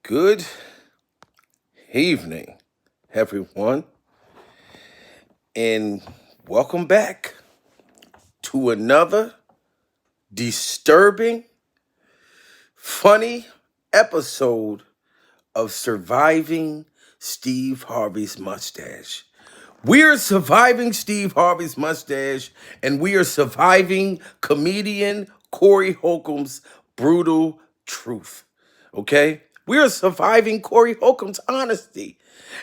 Good evening, everyone, and welcome back to another disturbing, funny episode of Surviving Steve Harvey's Mustache. We are surviving Steve Harvey's mustache, and we are surviving comedian Corey Holcomb's brutal truth. Okay? We are surviving Corey Holcomb's honesty.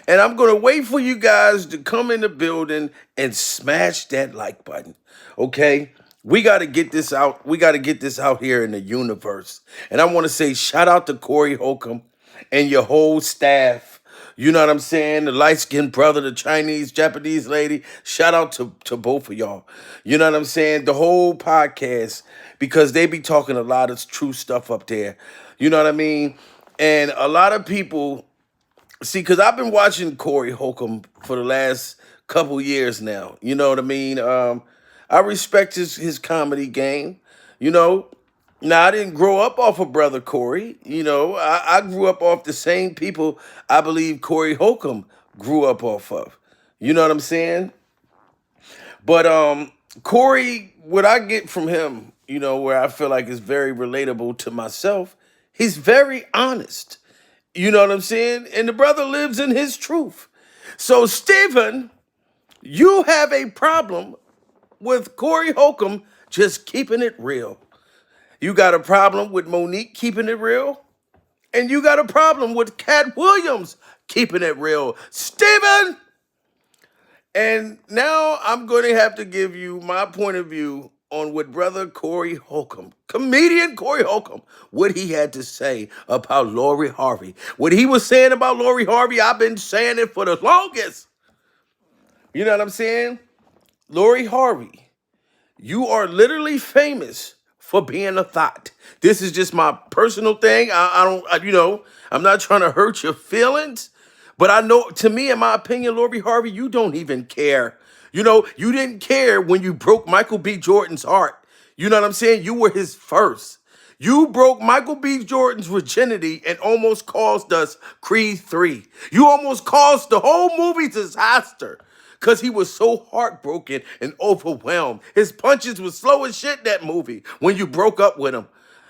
And I'm going to wait for you guys to come in the building and smash that like button. Okay? We got to get this out. We got to get this out here in the universe. And I want to say shout out to Corey Holcomb and your whole staff. You know what I'm saying? The light-skinned brother, the Chinese, Japanese lady. Shout out to both of y'all. You know what I'm saying? The whole podcast, because they be talking a lot of true stuff up there. You know what I mean? And a lot of people, see, because I've been watching Corey Holcomb for the last couple years now. You know what I mean? I respect his comedy game. You know, now I didn't grow up off of Brother Corey. You know, I grew up off the same people I believe Corey Holcomb grew up off of. You know what I'm saying? But Corey, what I get from him, you know, where I feel like is very relatable to myself, he's very honest. You know what I'm saying? And the brother lives in his truth. So, Stephen, you have a problem with Corey Holcomb just keeping it real. You got a problem with Monique keeping it real. And you got a problem with Cat Williams keeping it real. Stephen! And now I'm going to have to give you my point of view on what brother Corey Holcomb, comedian Corey Holcomb, what he had to say about Lori Harvey. What he was saying about Lori Harvey, I've been saying it for the longest. You know what I'm saying? Lori Harvey, you are literally famous for being a thought. This is just my personal thing. I'm not trying to hurt your feelings, but I know, to me, in my opinion, Lori Harvey, you don't even care. You know, you didn't care when you broke Michael B. Jordan's heart. You know what I'm saying? You were his first. You broke Michael B. Jordan's virginity and almost caused us Creed 3. You almost caused the whole movie disaster because he was so heartbroken and overwhelmed. His punches were slow as shit, that movie, when you broke up with him.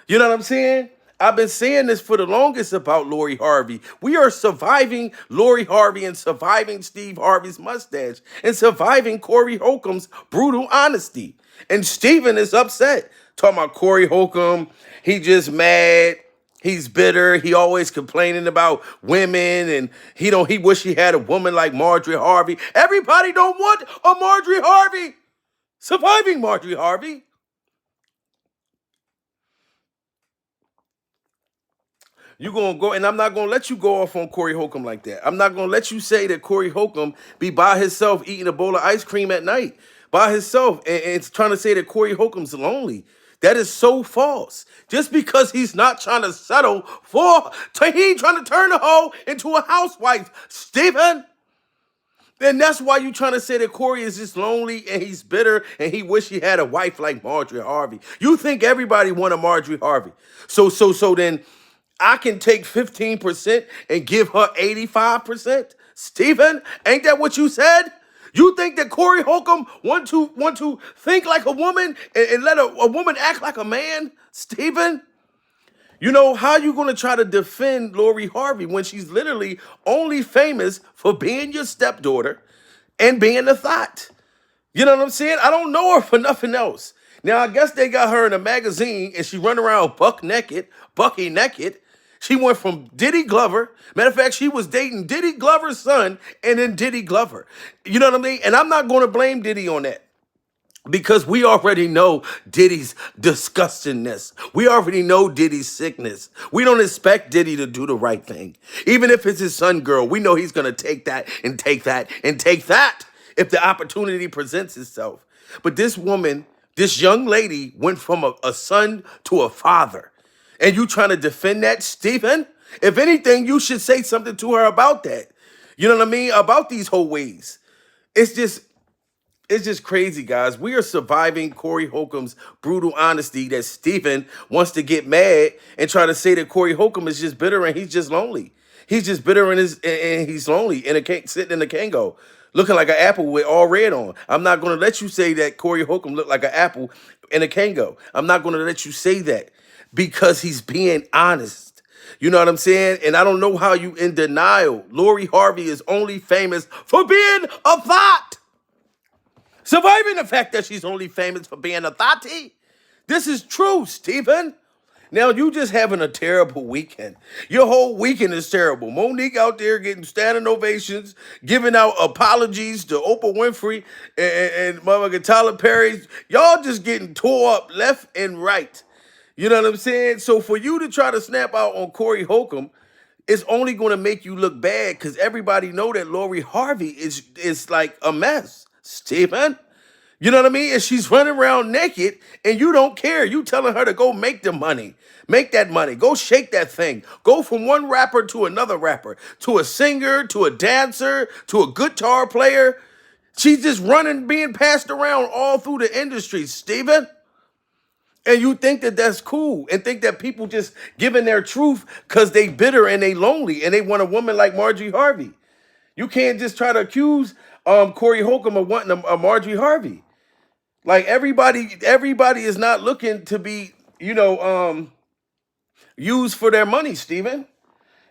You know what I'm saying? I've been saying this for the longest about Lori Harvey. We are surviving Lori Harvey and surviving Steve Harvey's mustache and surviving Corey Holcomb's brutal honesty. And Steven is upset. Talking about Corey Holcomb, he just mad. He's bitter. He always complaining about women, and he wish he had a woman like Marjorie Harvey. Everybody don't want a Marjorie Harvey. Surviving Marjorie Harvey. You gonna go, and I'm not gonna let you go off on Corey Holcomb like that. I'm not gonna let you say that Corey Holcomb be by himself eating a bowl of ice cream at night by himself and trying to say that Corey Holcomb's lonely. That is so false. Just because he's not trying to settle he ain't trying to turn the hoe into a housewife, Stephen. And that's why you trying to say that Corey is just lonely and he's bitter and he wish he had a wife like Marjorie Harvey. You think everybody want a Marjorie Harvey. So then I can take 15% and give her 85%? Stephen, ain't that what you said? You think that Corey Holcomb want to think like a woman and let a woman act like a man? Stephen? You know, how you going to try to defend Lori Harvey when she's literally only famous for being your stepdaughter and being a thought? You know what I'm saying? I don't know her for nothing else. Now, I guess they got her in a magazine and she run around bucky naked. She went from Diddy Glover. Matter of fact, she was dating Diddy Glover's son and then Diddy Glover. You know what I mean? And I'm not going to blame Diddy on that, because we already know Diddy's disgustingness. We already know Diddy's sickness. We don't expect Diddy to do the right thing. Even if it's his son girl, we know he's going to take that and take that and take that if the opportunity presents itself. But this woman, this young lady, went from a son to a father. And you trying to defend that, Stephen? If anything, you should say something to her about that. You know what I mean? About these whole ways. It's just, It's just crazy, guys. We are surviving Corey Holcomb's brutal honesty that Stephen wants to get mad and try to say that Corey Holcomb is just bitter and he's just lonely. He's just bitter and he's lonely in sitting in the Kango, looking like an apple with all red on. I'm not going to let you say that Corey Holcomb looked like an apple in a Kango. I'm not going to let you say that because he's being honest. You know what I'm saying? And I don't know how you in denial. Lori Harvey is only famous for being a thought. Surviving the fact that she's only famous for being a thotty. This is true, Stephen. Now, you just having a terrible weekend. Your whole weekend is terrible. Monique out there getting standing ovations, giving out apologies to Oprah Winfrey and motherfucking Tyler Perry. Y'all just getting tore up left and right. You know what I'm saying? So for you to try to snap out on Corey Holcomb, it's only going to make you look bad because everybody know that Lori Harvey is like a mess, Stephen. You know what I mean? And she's running around naked and you don't care. You telling her to go make the money. Make that money. Go shake that thing. Go from one rapper to another rapper, to a singer, to a dancer, to a guitar player. She's just running, being passed around all through the industry, Stephen. And you think that that's cool and think that people just giving their truth because they bitter and they lonely and they want a woman like Marjorie Harvey. You can't just try to accuse Corey Holcomb of wanting a Marjorie Harvey. Like everybody is not looking to be, used for their money, Stephen.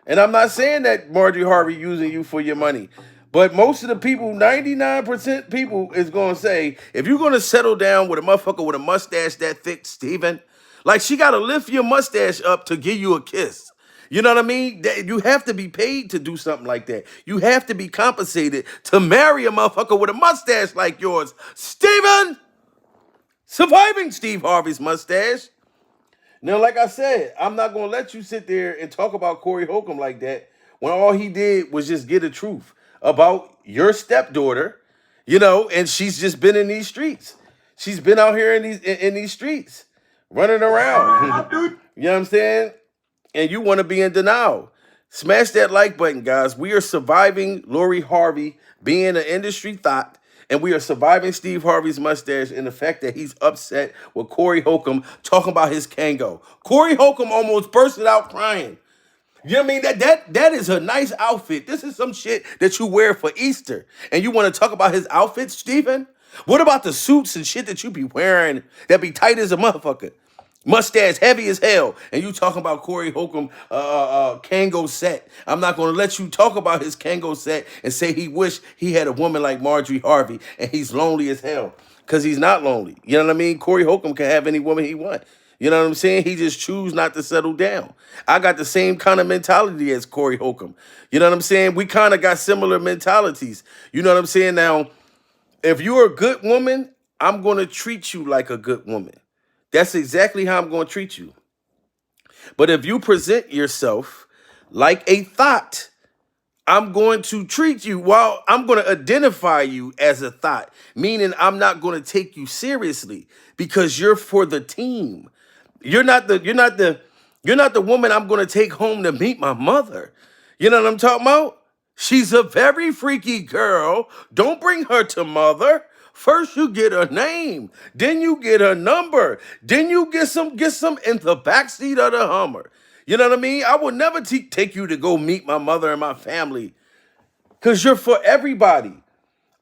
And I'm not saying that Marjorie Harvey using you for your money. But most of the people, 99% people is going to say, if you're going to settle down with a motherfucker with a mustache that thick, Stephen, like she got to lift your mustache up to give you a kiss. You know what I mean? You have to be paid to do something like that. You have to be compensated to marry a motherfucker with a mustache like yours. Stephen! Surviving Steve Harvey's mustache. Now, like I said, I'm not going to let you sit there and talk about Corey Holcomb like that when all he did was just get the truth about your stepdaughter, and she's just been in these streets. She's been out here in these streets, running around. You know what I'm saying? And you want to be in denial. Smash that like button, guys. We are surviving Lori Harvey being an industry thought. And we are surviving Steve Harvey's mustache and the fact that he's upset with Corey Holcomb talking about his Kango. Corey Holcomb almost bursted out crying. You know what I mean? That is a nice outfit. This is some shit that you wear for Easter. And you want to talk about his outfit, Stephen? What about the suits and shit that you be wearing that be tight as a motherfucker? Mustache heavy as hell, and you talking about Corey Holcomb Kango set. I'm not going to let you talk about his Kango set and say he wish he had a woman like Marjorie Harvey and he's lonely as hell, because he's not lonely. You know what I mean? Corey Holcomb can have any woman he want. You know what I'm saying? He just choose not to settle down. I got the same kind of mentality as Corey Holcomb. You know what I'm saying? We kind of got similar mentalities. You know what I'm saying? Now, if you're a good woman, I'm going to treat you like a good woman. That's exactly how I'm going to treat you. But if you present yourself like a thought, I'm going to treat you, I'm going to identify you as a thought, meaning I'm not going to take you seriously because you're for the team. You're not the woman I'm going to take home to meet my mother. You know what I'm talking about? She's a very freaky girl. Don't bring her to mother. First you get her name, then you get her number, then you get some in the backseat of the Hummer. You know what I mean? I would never take you to go meet my mother and my family because you're for everybody.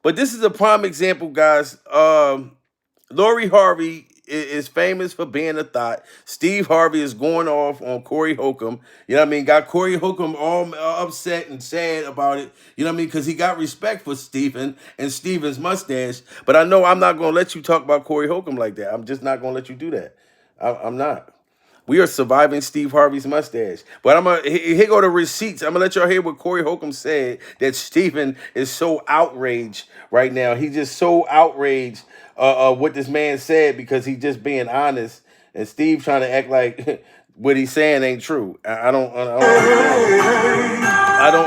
But this is a prime example, guys. Lori Harvey is famous for being a thought. Steve Harvey is going off on Corey Holcomb. You know what I mean? Got Corey Holcomb all upset and sad about it. You know what I mean? Because he got respect for Stephen and Stephen's mustache. But I know I'm not going to let you talk about Corey Holcomb like that. I'm just not going to let you do that. I'm not. We are surviving Steve Harvey's mustache. But here go the receipts. I'm going to let y'all hear what Corey Holcomb said, that Stephen is so outraged right now. He's just so outraged what this man said because he's just being honest. And Steve trying to act like what he's saying ain't true. I don't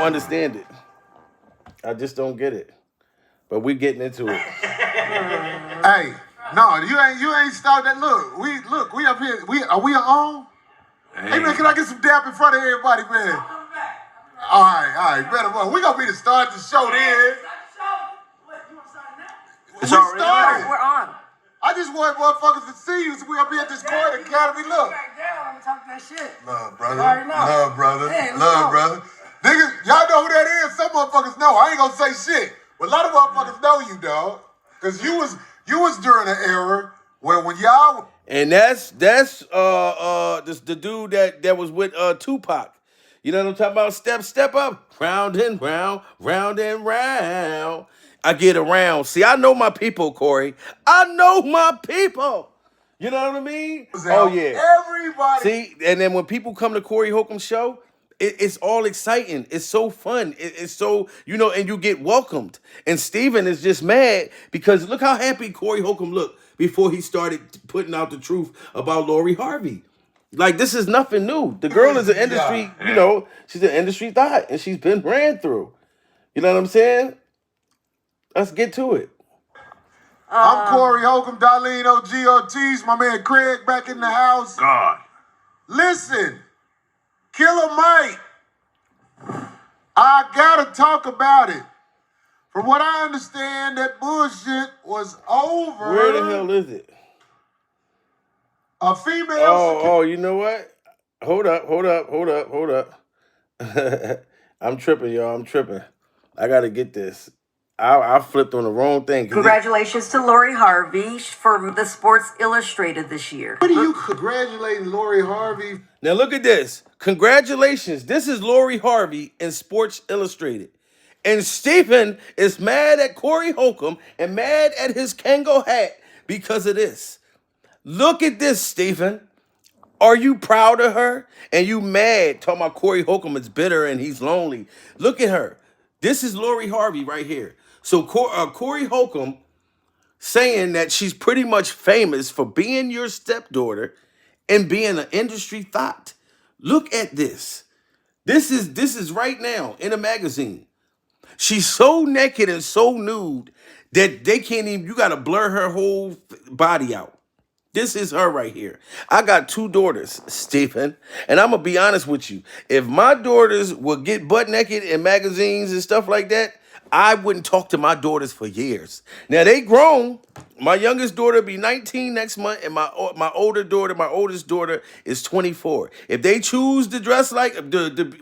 understand it. I just don't get it. But we getting into it. Hey. No, you ain't started that. Look, we up here. Are we on? Hey man, can I get some dap in front of everybody, man? All right, better one. We gonna be the start of the show then. We started. We're on. I just want motherfuckers to see you, so we gonna be at this court academy. Look. Back down. I'm talking that shit. Love, brother. You already know. Love, brother. Hey, let's Love, go. brother. Niggas, y'all know who that is. Some motherfuckers know. I ain't gonna say shit. But a lot of motherfuckers know you, dog. Cause you was during an era where when y'all. And that's this the dude that was with Tupac. You know what I'm talking about? Step up, round and round, round and round. I get around. See, I know my people, Corey. I know my people. You know what I mean? Oh yeah. Everybody. See, and then when people come to Corey Holcomb's show, it's all exciting. It's so fun. It's so, and you get welcomed. And Steven is just mad because look how happy Corey Holcomb looked before he started putting out the truth about Lori Harvey. Like, this is nothing new. The girl is an industry, she's an industry thot, and she's been ran through. You know what I'm saying? Let's get to it. I'm Corey Holcomb, Darlene OG Ortiz, my man Craig back in the house. God. Listen, Killer Mike, I gotta talk about it. From what I understand, that bullshit was over. Where the hell is it? A female. Oh, you know what? Hold up. I'm tripping, y'all. I'm tripping. I gotta get this. I flipped on the wrong thing. Congratulations to Lori Harvey for the Sports Illustrated this year. What are you congratulating Lori Harvey? Now look at this. Congratulations. This is Lori Harvey in Sports Illustrated. And Stephen is mad at Corey Holcomb and mad at his Kango hat because of this. Look at this, Stephen. Are you proud of her? And you mad talking about Corey Holcomb is bitter and he's lonely. Look at her. This is Lori Harvey right here. So Corey Holcomb saying that she's pretty much famous for being your stepdaughter and being an industry thot. Look at this. This is right now in a magazine. She's so naked and so nude that they can't even, you got to blur her whole body out. This is her right here. I got 2 daughters, Stephen, and I'm going to be honest with you. If my daughters would get butt naked in magazines and stuff like that, I wouldn't talk to my daughters for years. Now, they grown. My youngest daughter will be 19 next month, and my oldest daughter is 24. If they choose to dress like,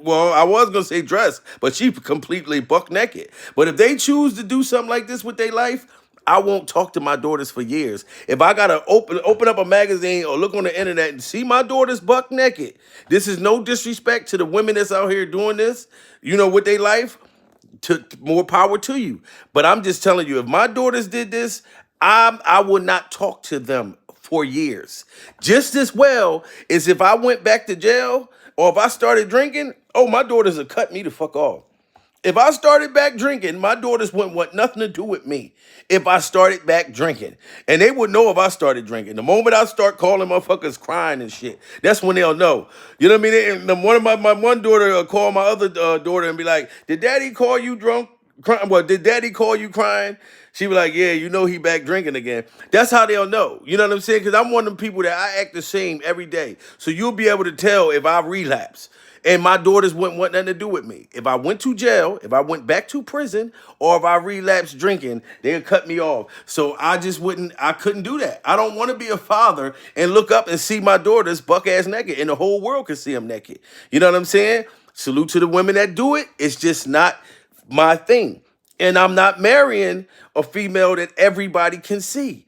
well, I was going to say dress, but she completely buck naked. But if they choose to do something like this with their life, I won't talk to my daughters for years. If I gotta open up a magazine or look on the internet and see my daughters buck naked, this is no disrespect to the women that's out here doing this, with their life. To more power to you. But I'm just telling you, if my daughters did this, I would not talk to them for years. Just as well as if I went back to jail or if I started drinking, my daughters would cut me the fuck off. If I started back drinking, my daughters wouldn't want nothing to do with me if I started back drinking. And they would know if I started drinking. The moment I start calling motherfuckers crying and shit, that's when they'll know. You know what I mean? One of my one daughter will call my other daughter and be like, did daddy call you drunk? Well, did daddy call you crying? She be like, yeah, he back drinking again. That's how they'll know. You know what I'm saying? Because I'm one of them people that I act the same every day. So you'll be able to tell if I relapse. And my daughters wouldn't want nothing to do with me. If I went to jail, if I went back to prison, or if I relapsed drinking, they'd cut me off. So I couldn't do that. I don't want to be a father and look up and see my daughters buck ass naked and the whole world can see them naked. You know what I'm saying? Salute to the women that do it. It's just not my thing. And I'm not marrying a female that everybody can see.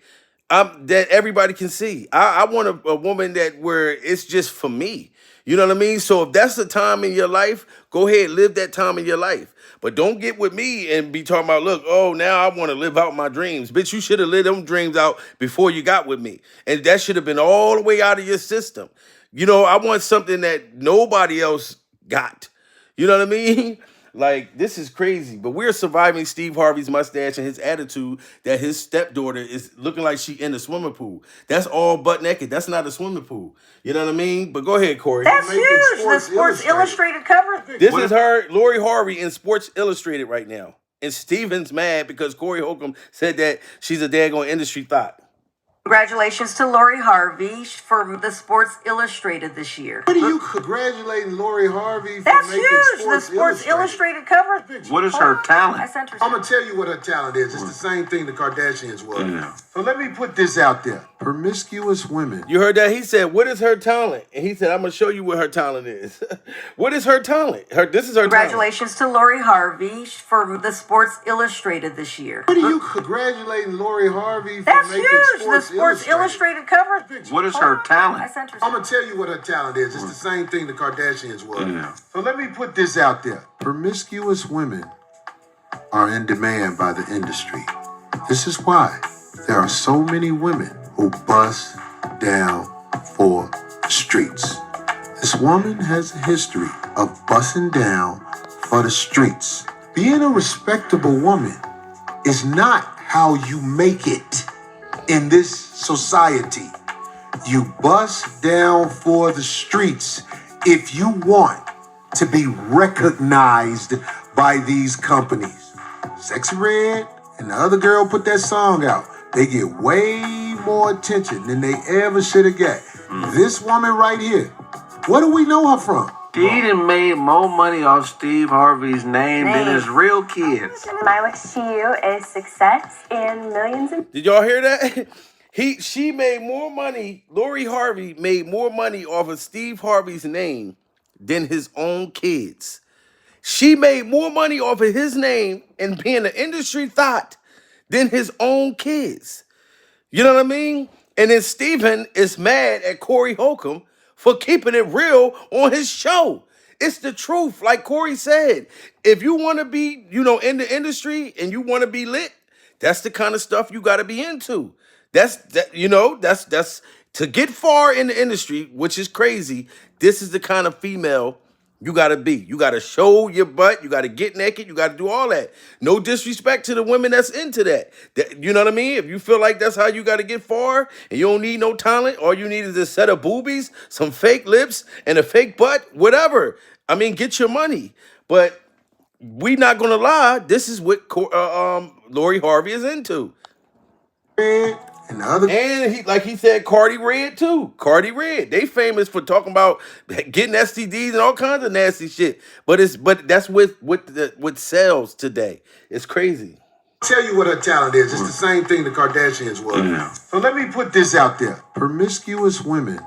That everybody can see. I want a woman where it's just for me. You know what I mean? So if that's the time in your life, go ahead, live that time in your life. But don't get with me and be talking about, look, now I want to live out my dreams. Bitch, you should have lived them dreams out before you got with me. And that should have been all the way out of your system. I want something that nobody else got. You know what I mean? Like, this is crazy. But we're surviving Steve Harvey's mustache and his attitude that his stepdaughter is looking like she in the swimming pool. That's all butt naked. That's not a swimming pool. You know what I mean? But go ahead, Corey. That's huge. The Sports Illustrated cover. This is her, Lori Harvey, in Sports Illustrated right now. And Steven's mad because Corey Holcomb said that she's a daggone industry thot. Congratulations to Lori Harvey for the Sports Illustrated this year. What are you congratulating Lori Harvey for That's making huge. The Sports Sports Illustrated cover. What is her I talent? sent her. I'm gonna tell you what her talent is. It's the same thing the Kardashians were. Yeah. So let me put this out there: promiscuous women. You heard that? He said, "What is her talent?" And he said, "I'm gonna show you what her talent is." What is her talent? This is her Congratulations to Lori Harvey for the Sports Illustrated this year. What are you congratulating Lori Harvey for That's making huge. The Sports Sports Illustrated cover. What is her I talent? sent her. I'm gonna tell you what her talent is. It's the same thing the Kardashians were. Yeah. So let me put this out there: promiscuous women are in demand by the industry. This is why there are so many women who bust down for the streets. This woman has a history of busting down for the streets. Being a respectable woman is not how you make it in this society. You bust down for the streets if you want to be recognized by these companies. Sexy Red and the other girl put that song out. They get way more attention than they ever should have got. This woman right here, what do we know her from? He done made more money off Steve Harvey's name than his real kids. My wish to you is success and millions of. Did y'all hear that? She made more money. Lori Harvey made more money off of Steve Harvey's name than his own kids. She made more money off of his name and being an industry thought than his own kids. You know what I mean? And then Steven is mad at Corey Holcomb for keeping it real on his show. It's the truth. Like Corey said, if you want to be, in the industry and you want to be lit, that's the kind of stuff you got to be into. That's to get far in the industry, which is crazy. This is the kind of female you got to be. You got to show your butt. You got to get naked. You got to do all that. No disrespect to the women that's into that. You know what I mean? If you feel like that's how you got to get far and you don't need no talent, all you need is a set of boobies, some fake lips, and a fake butt, whatever. I mean, get your money. But we not going to lie. This is what Lori Harvey is into. Red and the other. And he said, Cardi Red too. Cardi Red. They famous for talking about getting STDs and all kinds of nasty shit. But that's what sells today. It's crazy. Tell you what her talent is. It's the same thing the Kardashians were. Yeah. So let me put this out there: promiscuous women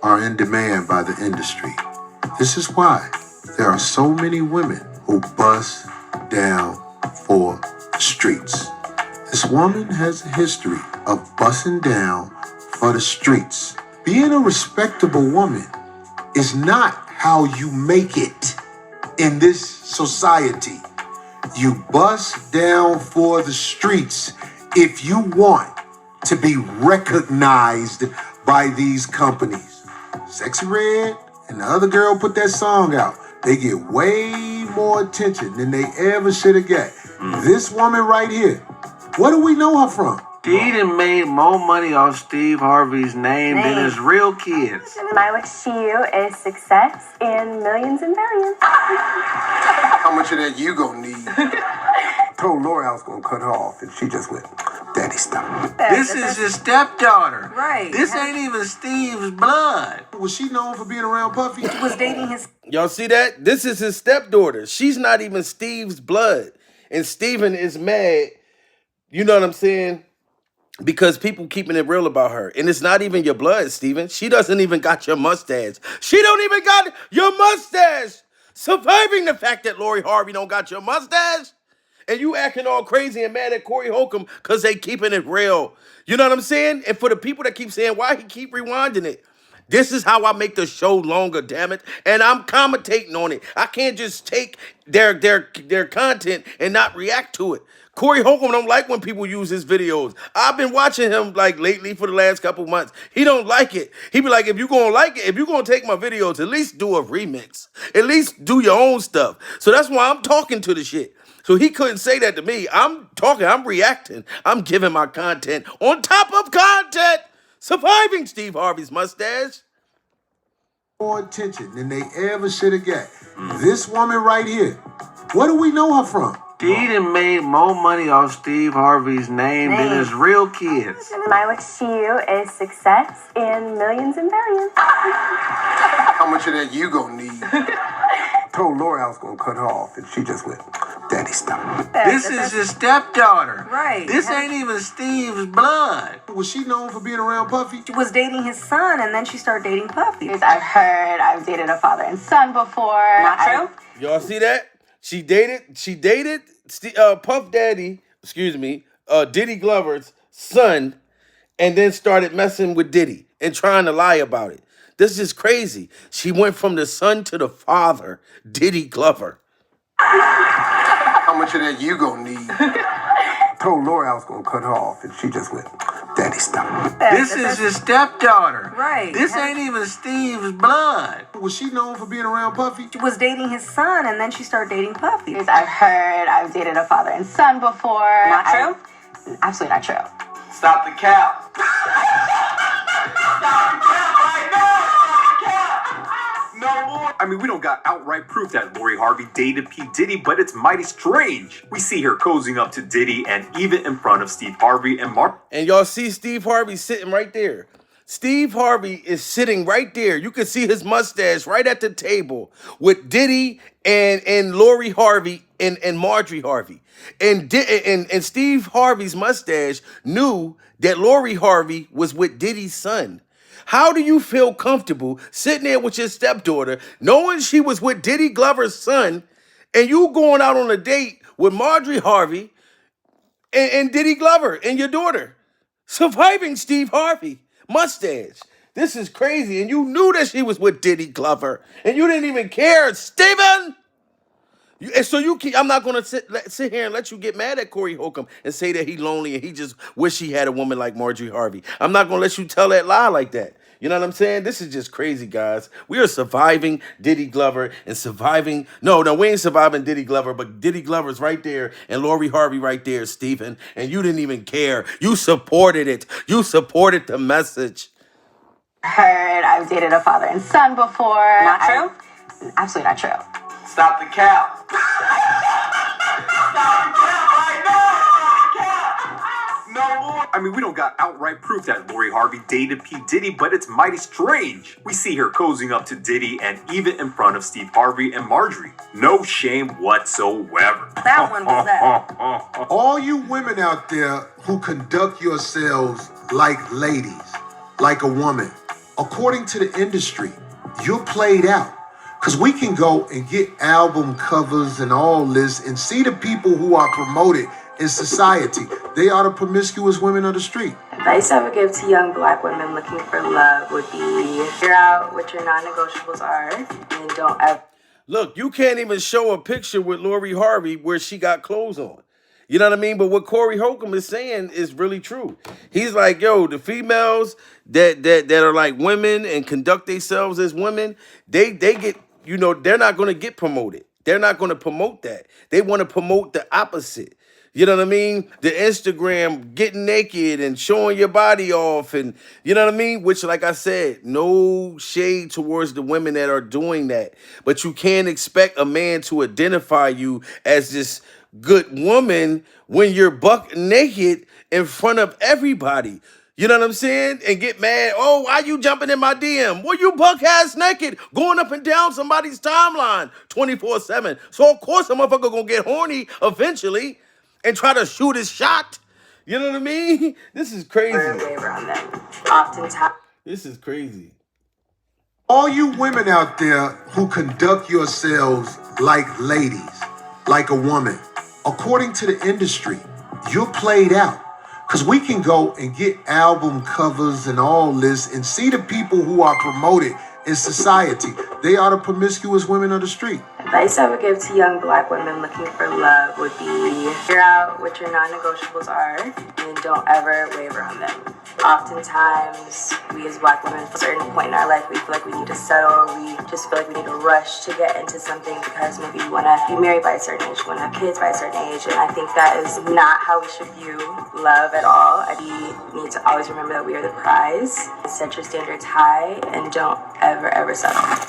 are in demand by the industry. This is why there are so many women who bust down for the streets. This woman has a history of busting down for the streets. Being a respectable woman is not how you make it in this society. You bust down for the streets if you want to be recognized by these companies. Sexy Red and the other girl put that song out. They get way more attention than they ever should have got. This woman right here, what do we know her from? He done made more money off Steve Harvey's name than his real kids. My wish to you is success and millions and billions. How much of that you gonna need? Told Lori I was gonna cut her off, and she just went, "Daddy, stop." This is his stepdaughter. Right. This ain't even Steve's blood. Was she known for being around Puffy? He was dating his. Y'all see that? This is his stepdaughter. She's not even Steve's blood. And Steven is mad, you know what I'm saying? Because people keeping it real about her. And it's not even your blood, Steven. She doesn't even got your mustache. She don't even got your mustache. Surviving the fact that Lori Harvey don't got your mustache. And you acting all crazy and mad at Corey Holcomb because they keeping it real. You know what I'm saying? And for the people that keep saying, why he keep rewinding it? This is how I make the show longer, damn it. And I'm commentating on it. I can't just take their content and not react to it. Corey Holcomb don't like when people use his videos. I've been watching him like lately for the last couple months. He don't like it. He be like, if you gonna like it, if you gonna take my videos, at least do a remix. At least do your own stuff. So that's why I'm talking to the shit. So he couldn't say that to me. I'm talking, I'm reacting. I'm giving my content on top of content. Surviving Steve Harvey's mustache. More attention than they ever should have got. This woman right here, what do we know her from? He done made more money off Steve Harvey's name than his real kids. My wish to you is success in millions and billions. How much of that you gonna need? Told Laura I was gonna cut her off, and she just went, Daddy, stop. This is his stepdaughter. Right. This ain't even Steve's blood. Was she known for being around Puffy? She was dating his son, and then she started dating Puffy. I've heard I've dated a father and son before. Not true? Y'all see that? She dated Puff Daddy, Diddy Glover's son, and then started messing with Diddy and trying to lie about it. This is crazy. She went from the son to the father, Diddy Glover. How much of that you gonna need? Told Laura I was gonna cut her off, and she just went, Daddy, stop. This is his stepdaughter. Right. This ain't even Steve's blood. Was she known for being around Puffy? She was dating his son, and then she started dating Puffy. I've heard I've dated a father and son before. Not true? Absolutely not true. Stop the cap. No more. I mean, we don't got outright proof that Lori Harvey dated P. Diddy, but it's mighty strange. We see her cozying up to Diddy and even in front of Steve Harvey and Mark. And y'all see Steve Harvey sitting right there. Steve Harvey is sitting right there. You can see his mustache right at the table with Diddy and Lori Harvey and Marjorie Harvey. And Steve Harvey's mustache knew that Lori Harvey was with Diddy's son. How do you feel comfortable sitting there with your stepdaughter, knowing she was with Diddy Glover's son, and you going out on a date with Marjorie Harvey and Diddy Glover and your daughter? Surviving Steve Harvey mustache. This is crazy. And you knew that she was with Diddy Glover, and you didn't even care, Steven. I'm not gonna sit here and let you get mad at Corey Holcomb and say that he's lonely and he just wish he had a woman like Marjorie Harvey. I'm not gonna let you tell that lie like that. You know what I'm saying? This is just crazy, guys. We are surviving Diddy Glover and surviving. No, we ain't surviving Diddy Glover, but Diddy Glover's right there and Lori Harvey right there, Stephen. And you didn't even care. You supported it. You supported the message. Heard I've dated a father and son before. Not true? Absolutely not true. Stop the cap. No more. I mean, we don't got outright proof that Lori Harvey dated P. Diddy, but it's mighty strange. We see her cozying up to Diddy and even in front of Steve Harvey and Marjorie. No shame whatsoever. That one was that. All you women out there who conduct yourselves like ladies, like a woman, according to the industry, you're played out. Because we can go and get album covers and all this and see the people who are promoted in society. They are the promiscuous women of the street. Advice I would give to young black women looking for love would be figure out what your non-negotiables are and don't ever. Look, you can't even show a picture with Lori Harvey where she got clothes on. You know what I mean? But what Corey Holcomb is saying is really true. He's like, yo, the females that are like women and conduct themselves as women, they get, they're not going to get promoted. They're not going to promote that. They want to promote the opposite. You know what I mean? The Instagram getting naked and showing your body off and, you know what I mean? Which, like I said, no shade towards the women that are doing that. But you can't expect a man to identify you as this good woman when you're buck naked in front of everybody. You know what I'm saying? And get mad. Oh, why you jumping in my DM? Well, you buck ass naked going up and down somebody's timeline 24/7. So, of course, a motherfucker gonna get horny eventually and try to shoot his shot. You know what I mean? This is crazy. Around them. Oftentimes. This is crazy. All you women out there who conduct yourselves like ladies, like a woman, according to the industry, you're played out. Because we can go and get album covers and all this and see the people who are promoted in society. They are the promiscuous women of the street. Advice I would give to young black women looking for love would be figure out what your non-negotiables are and don't ever waver on them. Oftentimes, we as black women, at a certain point in our life, we feel like we need to settle. We just feel like we need to rush to get into something because maybe we want to be married by a certain age, we want to have kids by a certain age, and I think that is not how we should view love at all. We need to always remember that we are the prize. Set your standards high and don't ever settle.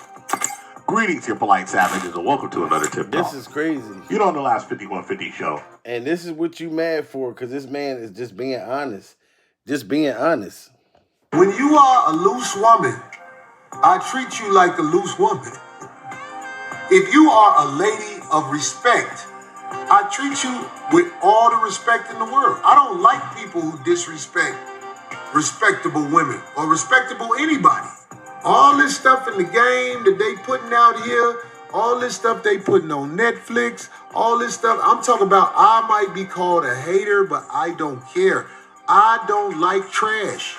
Greetings, your polite savages, and welcome to another Tip Talk. This is crazy. You know, on the last 5150 show. And this is what you mad for, because this man is just being honest. Just being honest. When you are a loose woman, I treat you like a loose woman. If you are a lady of respect, I treat you with all the respect in the world. I don't like people who disrespect respectable women or respectable anybody. All this stuff in the game that they putting out here, all this stuff they putting on Netflix, all this stuff, I'm talking about, I might be called a hater, but I don't care. I don't like trash.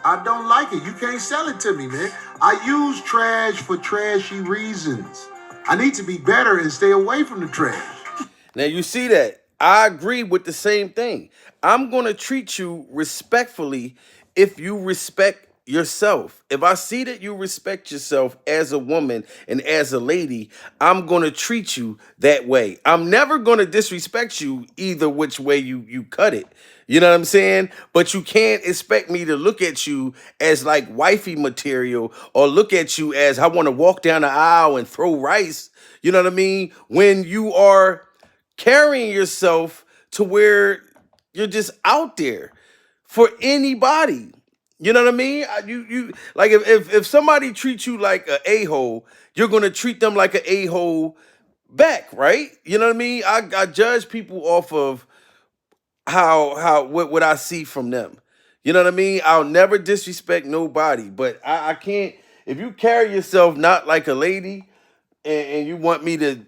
I don't like it. You can't sell it to me, man. I use trash for trashy reasons. I need to be better and stay away from the trash. Now you see that. I agree with the same thing. I'm going to treat you respectfully if you respect yourself. If I see that you respect yourself as a woman and as a lady, I'm going to treat you that way. I'm never going to disrespect you either which way you cut it. You know what I'm saying? But you can't expect me to look at you as like wifey material or look at you as I want to walk down the aisle and throw rice. You know what I mean? When you are carrying yourself to where you're just out there for anybody. You know what I mean? You like if somebody treats you like an a-hole, you're gonna treat them like an a-hole back, right? You know what I mean? I judge people off of what I see from them. You know what I mean? I'll never disrespect nobody, but I can't. If you carry yourself not like a lady, and you want me to,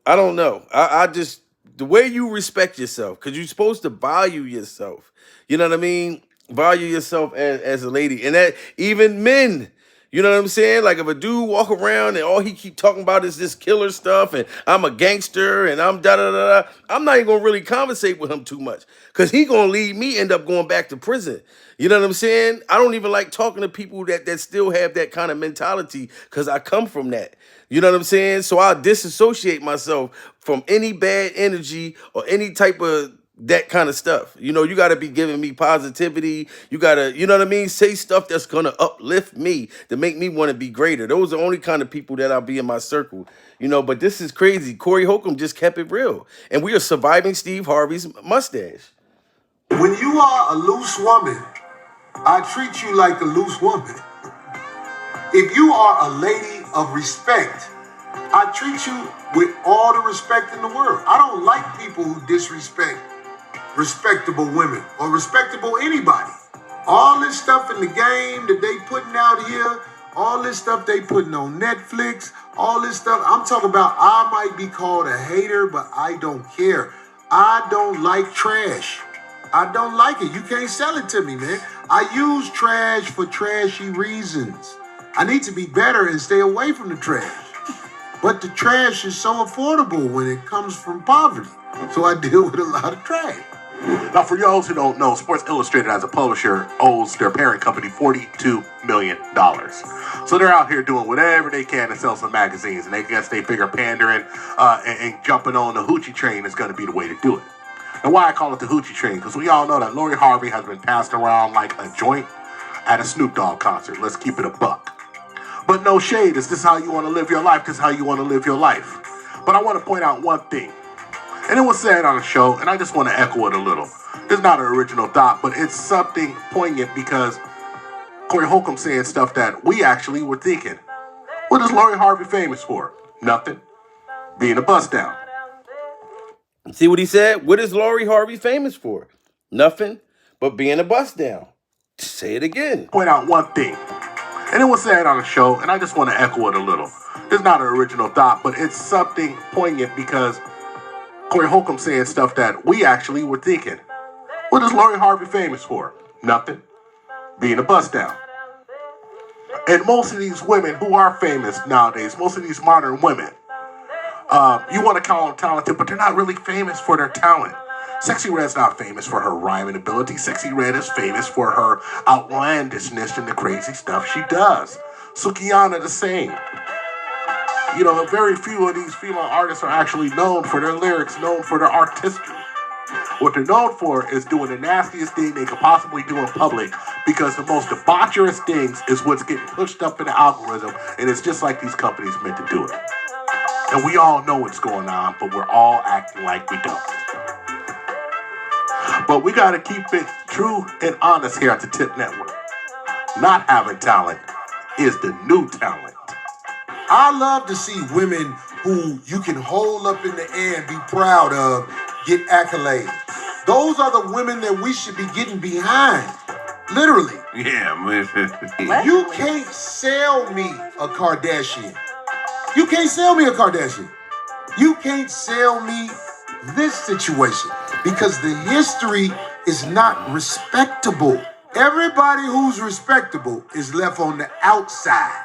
I don't know. I just, the way you respect yourself, because you're supposed to value yourself. You know what I mean? Value yourself as a lady. And that even men, you know what I'm saying? Like if a dude walk around and all he keep talking about is this killer stuff and I'm a gangster and I'm da-da-da-da, I'm not even going to really conversate with him too much because he going to lead me end up going back to prison. You know what I'm saying? I don't even like talking to people that still have that kind of mentality because I come from that. You know what I'm saying? So I'll disassociate myself from any bad energy or any type of that kind of stuff. You got to be giving me positivity. You got to, you know what I mean? Say stuff that's going to uplift me, to make me want to be greater. Those are the only kind of people that I'll be in my circle. But this is crazy. Corey Holcomb just kept it real. And we are surviving Steve Harvey's mustache. When you are a loose woman, I treat you like a loose woman. If you are a lady of respect, I treat you with all the respect in the world. I don't like people who disrespect respectable women or respectable anybody. All this stuff in the game that they putting out here, all this stuff they putting on Netflix, all this stuff, I'm talking about, I might be called a hater, but I don't care. I don't like trash. I don't like it. You can't sell it to me, man. I use trash for trashy reasons. I need to be better and stay away from the trash. But the trash is so affordable when it comes from poverty. So I deal with a lot of trash. Now, for those who don't know, Sports Illustrated as a publisher owes their parent company $42 million. So they're out here doing whatever they can to sell some magazines, and they guess they figure pandering and jumping on the hoochie train is going to be the way to do it. And why I call it the hoochie train, because we all know that Lori Harvey has been passed around like a joint at a Snoop Dogg concert. Let's keep it a buck. But no shade, is this how you want to live your life? This is how you want to live your life. But I want to point out one thing. And it was said on the show, and I just want to echo it a little. It's not an original thought, but it's something poignant because Corey Holcomb saying stuff that we actually were thinking. What is Lori Harvey famous for? Nothing. Being a bust down. See what he said? What is Lori Harvey famous for? Nothing but being a bust down. Say it again. Point out one thing. And it was said on the show, and I just want to echo it a little. It's not an original thought, but it's something poignant because Corey Holcomb saying stuff that we actually were thinking. What is Lori Harvey famous for? Nothing. Being a bust down. And most of these women who are famous nowadays, most of these modern women, you want to call them talented, but they're not really famous for their talent. Sexy Red's not famous for her rhyming ability. Sexy Red is famous for her outlandishness and the crazy stuff she does. Sukihana the same. Very few of these female artists are actually known for their lyrics, known for their artistry. What they're known for is doing the nastiest thing they could possibly do in public, because the most debaucherous things is what's getting pushed up in the algorithm, and it's just like these companies meant to do it. And we all know what's going on, but we're all acting like we don't. But we got to keep it true and honest here at the Tip Network. Not having talent is the new talent. I love to see women who you can hold up in the air and be proud of get accolades. Those are the women that we should be getting behind. Literally. Yeah, man. You can't sell me a Kardashian. You can't sell me a Kardashian. You can't sell me this situation because the history is not respectable. Everybody who's respectable is left on the outside.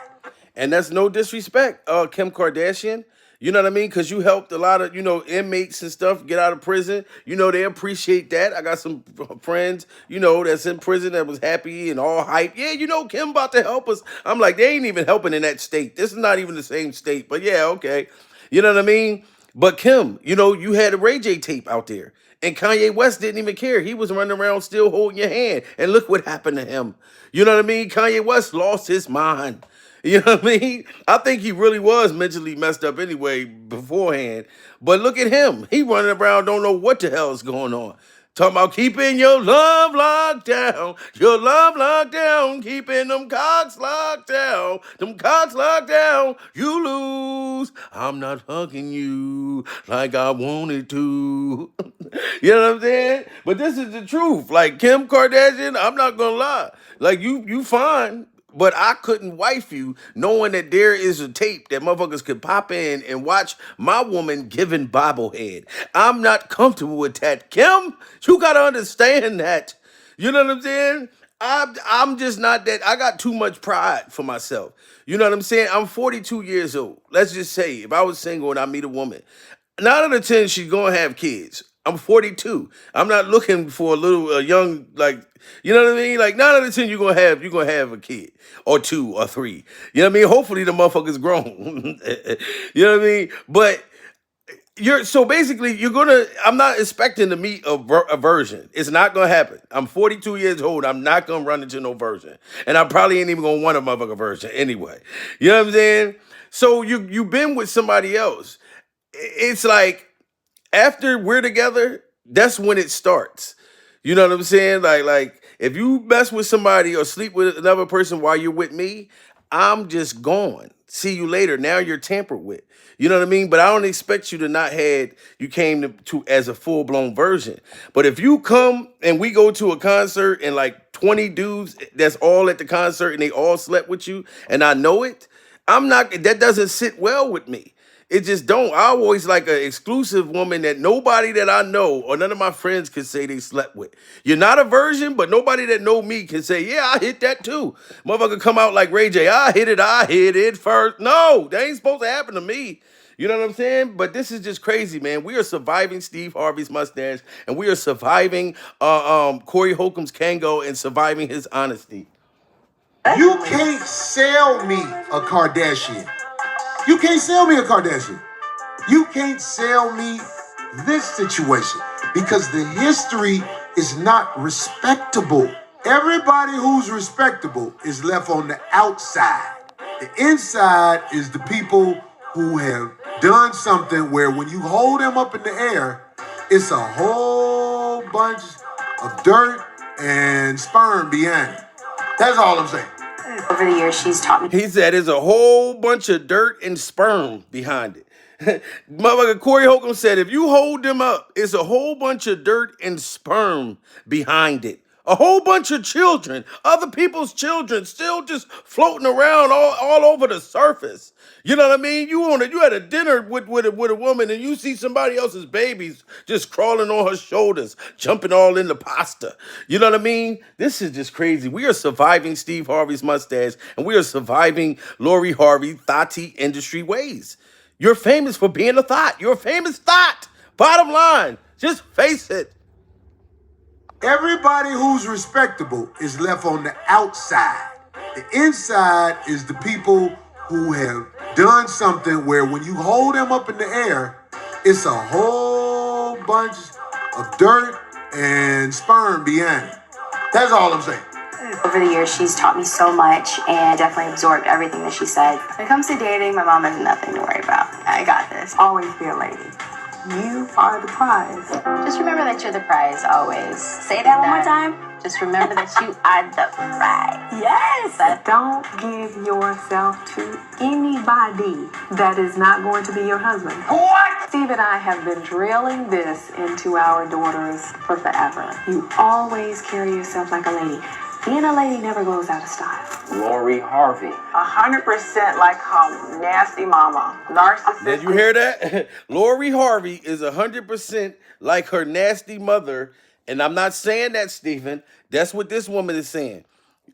And that's no disrespect, Kim Kardashian. You know what I mean? Because you helped a lot of, inmates and stuff get out of prison. They appreciate that. I got some friends, that's in prison that was happy and all hype. Yeah, Kim about to help us. I'm like, they ain't even helping in that state. This is not even the same state. But yeah, okay. You know what I mean? But Kim, you had a Ray J tape out there. And Kanye West didn't even care. He was running around still holding your hand. And look what happened to him. You know what I mean? Kanye West lost his mind. You know what I mean? I think he really was mentally messed up anyway beforehand. But look at him. He running around, don't know what the hell is going on. Talking about keeping your love locked down. Your love locked down. Keeping them cocks locked down. Them cocks locked down. You lose. I'm not hugging you like I wanted to. You know what I'm saying? But this is the truth. Like Kim Kardashian, I'm not going to lie. Like you fine. But I couldn't wife you knowing that there is a tape that motherfuckers could pop in and watch my woman giving bobblehead. I'm not comfortable with that. Kim, you got to understand that. You know what I'm saying? I'm just not that. I got too much pride for myself. You know what I'm saying? I'm 42 years old. Let's just say if I was single and I meet a woman, 9 out of 10, she's going to have kids. I'm 42. I'm not looking for a young, you know what I mean? Like 9 out of 10, you're gonna have a kid or 2 or 3. You know what I mean? Hopefully the motherfucker's grown. You know what I mean? But I'm not expecting to meet a virgin. It's not gonna happen. I'm 42 years old. I'm not gonna run into no virgin. And I probably ain't even gonna want a motherfucker virgin anyway. You know what I'm saying? So you've been with somebody else. It's like, after we're together, that's when it starts. You know what I'm saying? Like if you mess with somebody or sleep with another person while you're with me, I'm just gone. See you later. Now you're tampered with. You know what I mean? But I don't expect you to not had you came to as a full-blown version. But if you come and we go to a concert and like 20 dudes that's all at the concert and they all slept with you and I know it, that doesn't sit well with me. It just don't. I always like an exclusive woman that nobody that I know or none of my friends can say they slept with. You're not a virgin, but nobody that know me can say, yeah, I hit that too. Motherfucker come out like Ray J. I hit it first. No, that ain't supposed to happen to me. You know what I'm saying? But this is just crazy, man. We are surviving Steve Harvey's mustache, and we are surviving Corey Holcomb's Kango and surviving his honesty. You can't sell me a Kardashian. You can't sell me a Kardashian. You can't sell me this situation because the history is not respectable. Everybody who's respectable is left on the outside. The inside is the people who have done something where when you hold them up in the air, it's a whole bunch of dirt and sperm behind it. That's all I'm saying. Over the years, she's taught me. He said there's a whole bunch of dirt and sperm behind it. Motherfucker Corey Holcomb said if you hold them up, it's a whole bunch of dirt and sperm behind it. A whole bunch of children, other people's children, still just floating around all over the surface. You know what I mean? You had a dinner with a woman and you see somebody else's babies just crawling on her shoulders, jumping all in the pasta. You know what I mean? This is just crazy. We are surviving Steve Harvey's mustache and we are surviving Lori Harvey thotty industry ways. You're famous for being a thot. You're a famous thot. Bottom line, just face it. Everybody who's respectable is left on the outside. The inside is the people who have done something where when you hold them up in the air, it's a whole bunch of dirt and sperm behind it. That's all I'm saying. Over the years, she's taught me so much and definitely absorbed everything that she said. When it comes to dating, my mom has nothing to worry about. I got this. Always be a lady. You are the prize. Just remember that you're the prize always. Say that one more time. Just remember that you are the prize. Yes! Don't give yourself to anybody that is not going to be your husband. What? Steve and I have been drilling this into our daughters for forever. You always carry yourself like a lady. Being a lady never goes out of style. Lori Harvey. 100% like her nasty mama. Narcissistic. Did you hear that? Lori Harvey is 100% like her nasty mother. And I'm not saying that, Stephen. That's what this woman is saying.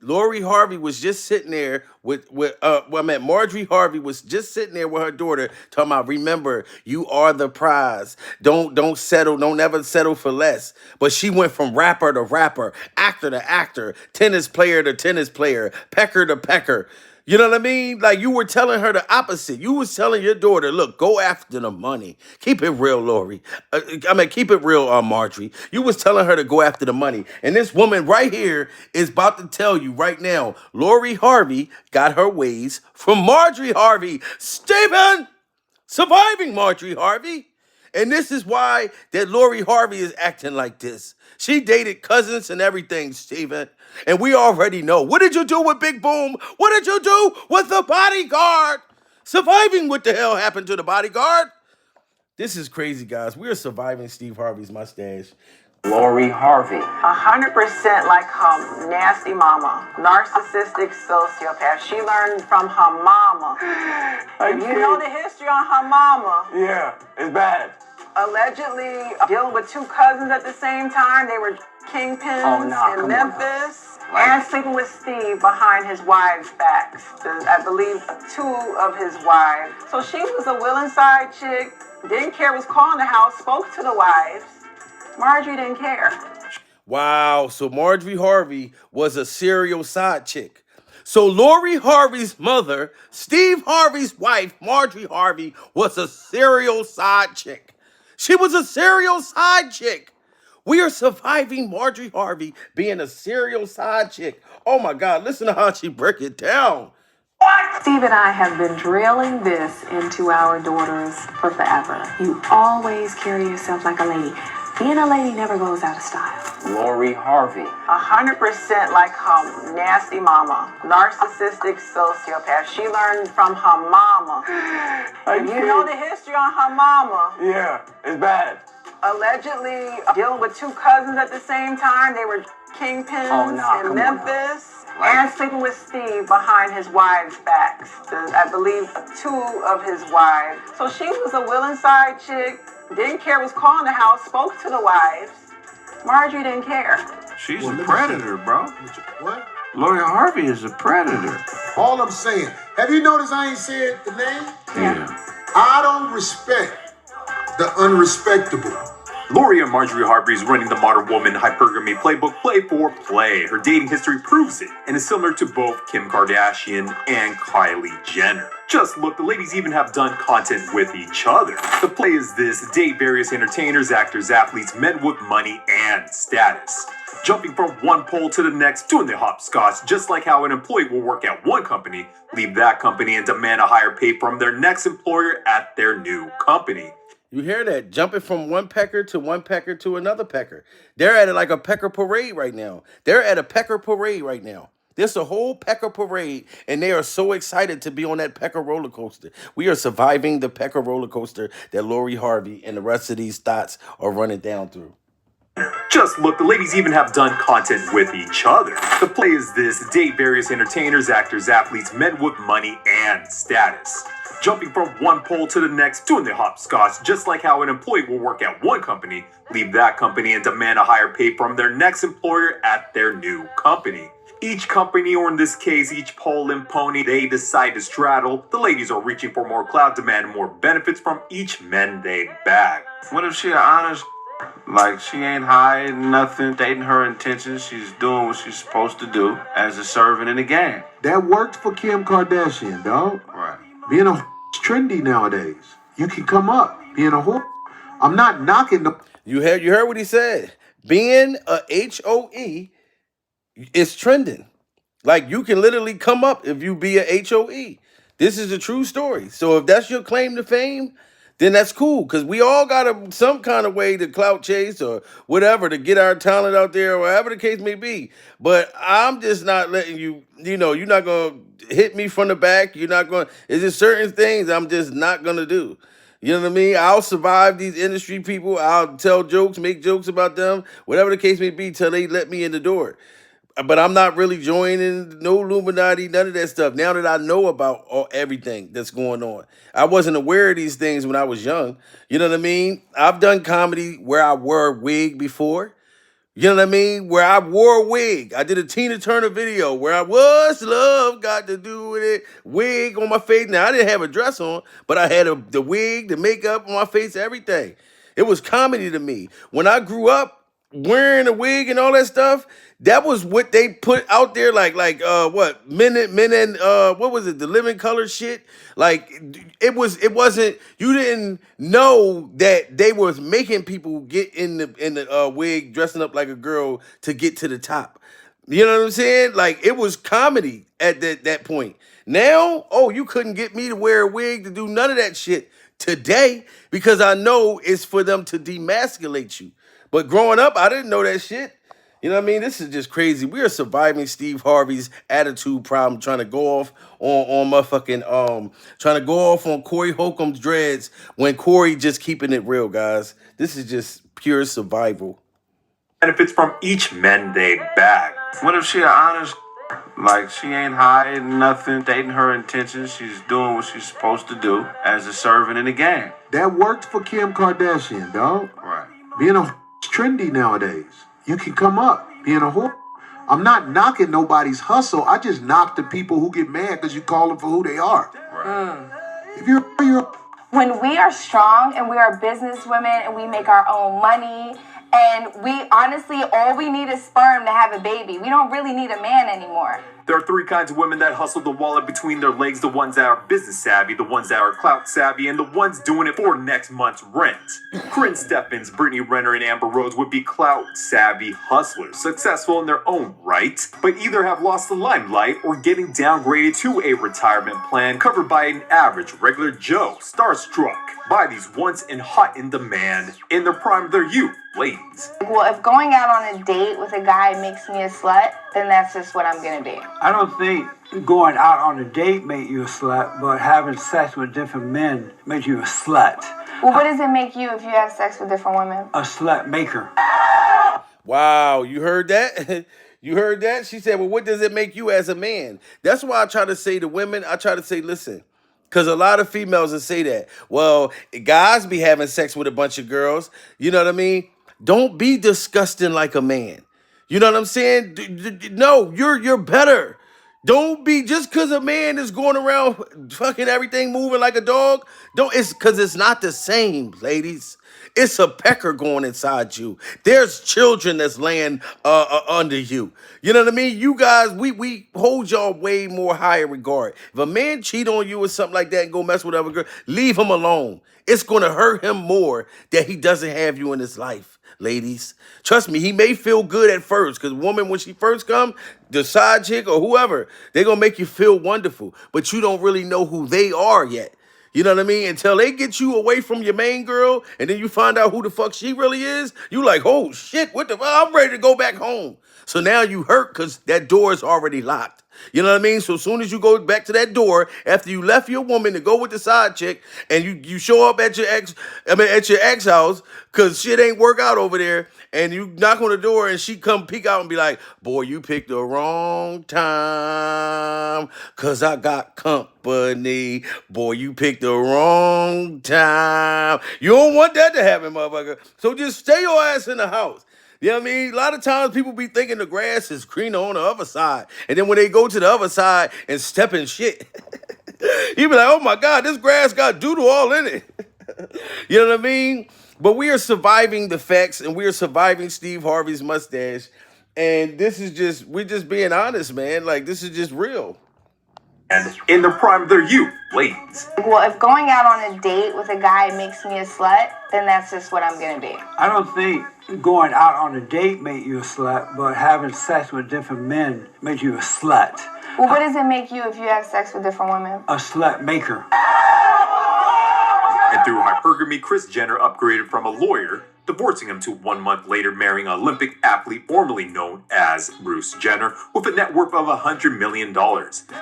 Lori Harvey was just sitting there Marjorie Harvey was just sitting there with her daughter talking about, remember, you are the prize. Don't settle, don't ever settle for less. But she went from rapper to rapper, actor to actor, tennis player to tennis player, pecker to pecker. You know what I mean? Like, you were telling her the opposite. You was telling your daughter, look, go after the money. Keep it real, Lori. Keep it real, Marjorie. You was telling her to go after the money. And this woman right here is about to tell you right now, Lori Harvey got her ways from Marjorie Harvey. Stephen, surviving Marjorie Harvey. And this is why that Lori Harvey is acting like this. She dated cousins and everything, Stephen. And we already know. What did you do with Big Boom? What did you do with the bodyguard? Surviving, what the hell happened to the bodyguard? This is crazy, guys. We are surviving Steve Harvey's mustache. Lori Harvey. 100% like her nasty mama. Narcissistic sociopath. She learned from her mama. You know the history on her mama. Yeah, it's bad. Allegedly dealing with two cousins at the same time. They were kingpins in Memphis. And sleeping with Steve behind his wives' backs. I believe two of his wives. So she was a willing side chick. Didn't care, was calling the house, spoke to the wives. Marjorie didn't care. Wow, so Marjorie Harvey was a serial side chick. So Lori Harvey's mother, Steve Harvey's wife, Marjorie Harvey, was a serial side chick. She was a serial side chick. We are surviving Marjorie Harvey being a serial side chick. Oh my God, listen to how she break it down. Steve and I have been drilling this into our daughters for forever. You always carry yourself like a lady. Being a lady never goes out of style. Lori Harvey. 100% like her nasty mama. Narcissistic sociopath. She learned from her mama. You know the history on her mama. Yeah, it's bad. Allegedly dealing with two cousins at the same time. They were kingpins in Memphis. And sleeping with Steve behind his wives' backs. I believe two of his wives. So she was a willing side chick. Didn't care, was calling the house, spoke to the wives. Marjorie didn't care. She's a predator, bro. What? Lori Harvey is a predator. All I'm saying, have you noticed I ain't said the name? Yeah. I don't respect the unrespectable. Lori and Marjorie Harvey is running the modern woman hypergamy playbook play for play. Her dating history proves it, and is similar to both Kim Kardashian and Kylie Jenner. Just look, the ladies even have done content with each other. The play is this: date various entertainers, actors, athletes, men with money and status. Jumping from one pole to the next, doing the hopscotch, just like how an employee will work at one company, leave that company, and demand a higher pay from their next employer at their new company. You hear that? Jumping from one pecker to another pecker. They're at like a pecker parade right now. They're at a pecker parade right now. There's a whole pecker parade, and they are so excited to be on that pecker roller coaster. We are surviving the pecker roller coaster that Lori Harvey and the rest of these Thots are running down through. Just look, the ladies even have done content with each other. The play is this: date various entertainers, actors, athletes, men with money and status. Jumping from one pole to the next, doing the hopscotch, just like how an employee will work at one company, leave that company, and demand a higher pay from their next employer at their new company. Each company, or in this case, each pole and pony they decide to straddle, the ladies are reaching for more clout, demand more benefits from each men they bag. What if she an honest? Like, she ain't hiding nothing, stating her intentions. She's doing what she's supposed to do as a servant in the game. That worked for Kim Kardashian, dog. Right. Being a is trendy nowadays. You can come up being a whore. I'm not knocking the. You heard what he said. Being a HOE It's trending. Like you can literally come up if you be a HOE. This is a true story. So if that's your claim to fame, then that's cool. Because we all got some kind of way to clout chase or whatever to get our talent out there, or whatever the case may be. But I'm just not letting you, you're not going to hit me from the back. You're not going to, it's just certain things I'm just not going to do. You know what I mean? I'll survive these industry people. I'll tell jokes, make jokes about them, whatever the case may be, till they let me in the door. But I'm not really joining no Illuminati, none of that stuff. Now that I know about everything that's going on, I wasn't aware of these things when I was young. You know what I mean? I've done comedy where I wore a wig before. You know what I mean? Where I wore a wig. I did a Tina Turner video where I was love got to do with it. Wig on my face. Now I didn't have a dress on, but I had the wig, the makeup on my face, everything. It was comedy to me. When I grew up wearing a wig and all that stuff, that was what they put out there, like what men and what was it, the living color shit. Like it wasn't, you didn't know that they was making people get in the wig dressing up like a girl to get to the top. You know what I'm saying? Like it was comedy at that point. Now, oh, you couldn't get me to wear a wig to do none of that shit today, because I know it's for them to demasculate you. But growing up, I didn't know that shit. You know what I mean? This is just crazy. We are surviving Steve Harvey's attitude problem, trying to go off on motherfucking trying to go off on Corey Holcomb's dreads when Corey just keeping it real, guys. This is just pure survival. Benefits from each men they bag. What if she an honest, like she ain't hiding nothing, dating her intentions, she's doing what she's supposed to do as a servant in the game? That worked for Kim Kardashian, dog. Right. Being a trendy nowadays. You can come up being a whore. I'm not knocking nobody's hustle. I just knock the people who get mad because you call them for who they are. Right. If you're When we are strong and we are business women and we make our own money, and we honestly, all we need is sperm to have a baby. We don't really need a man anymore. There are three kinds of women that hustle the wallet between their legs: the ones that are business savvy, the ones that are clout savvy, and the ones doing it for next month's rent. Corinne Steffens, Brittany Renner, and Amber Rose would be clout savvy hustlers, successful in their own right, but either have lost the limelight or getting downgraded to a retirement plan covered by an average regular Joe, starstruck by these once in hot in demand in the prime of their youth. Ladies. Well, if going out on a date with a guy makes me a slut, then that's just what I'm gonna be. I don't think going out on a date makes you a slut, but having sex with different men makes you a slut. Well, what does it make you if you have sex with different women? A slut maker. Wow, you heard that? You heard that? She said, well, what does it make you as a man? That's why I try to say to women, I try to say, listen, because a lot of females will say that. Well, guys be having sex with a bunch of girls. You know what I mean? Don't be disgusting like a man. You know what I'm saying? No, you're better. Don't be, just because a man is going around fucking everything moving like a dog. It's because it's not the same, ladies. It's a pecker going inside you. There's children that's laying under you. You know what I mean? You guys, we hold y'all way more higher regard. If a man cheat on you or something like that and go mess with other girl, leave him alone. It's going to hurt him more that he doesn't have you in his life, ladies. Trust me, he may feel good at first, because woman, when she first come, the side chick or whoever, they're going to make you feel wonderful, but you don't really know who they are yet. You know what I mean? Until they get you away from your main girl, and then you find out who the fuck she really is, you like, oh shit, what the fuck? I'm ready to go back home. So now you hurt because that door is already locked. You know what I mean? So as soon as you go back to that door, after you left your woman to go with the side chick, and you show up at your ex house, because shit ain't work out over there, and you knock on the door and she come peek out and be like, boy, you picked the wrong time, because I got company. Boy, you picked the wrong time. You don't want that to happen, motherfucker. So just stay your ass in the house. You know what I mean? A lot of times people be thinking the grass is greener on the other side. And then when they go to the other side and step in shit, you be like, oh my God, this grass got doodle all in it. You know what I mean? But we are surviving the facts, and we are surviving Steve Harvey's mustache. And this is just, we're just being honest, man. Like, this is just real. and in the prime of their youth, ladies. Well, if going out on a date with a guy makes me a slut, then that's just what I'm gonna be. I don't think going out on a date make you a slut, but having sex with different men makes you a slut. Well, what does it make you if you have sex with different women? A slut maker. And through hypergamy, Kris Jenner upgraded from a lawyer, divorcing him to 1 month later marrying an Olympic athlete formerly known as Bruce Jenner with a net worth of $100 million.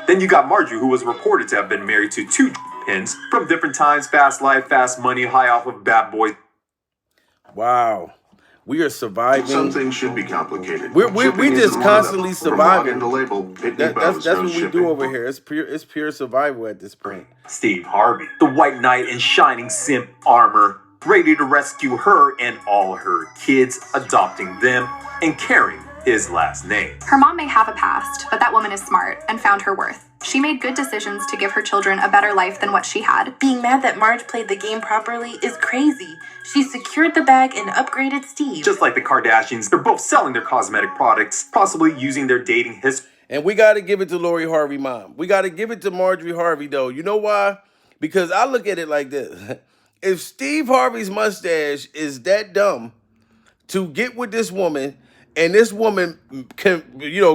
Then you got Marjorie, who was reported to have been married to two pins from different times, fast life, fast money, high off of bad boy. Wow. We are surviving. Some things should be complicated. We Shipping just isn't one of constantly them. From surviving. login to label, Pitney That's Bowes what knows we shipping. do over here. It's pure survival at this point. Steve Harvey, the white knight in shining simp armor, ready to rescue her and all her kids, adopting them and carrying his last name. Her mom may have a past, but that woman is smart and found her worth. She made good decisions to give her children a better life than what she had. Being mad that Marge played the game properly is crazy. She secured the bag and upgraded Steve. Just like the Kardashians, they're both selling their cosmetic products, possibly using their dating history. And we got to give it to Lori Harvey mom. We got to give it to Marjorie Harvey, though. You know why? Because I look at it like this. If Steve Harvey's mustache is that dumb to get with this woman, and this woman can,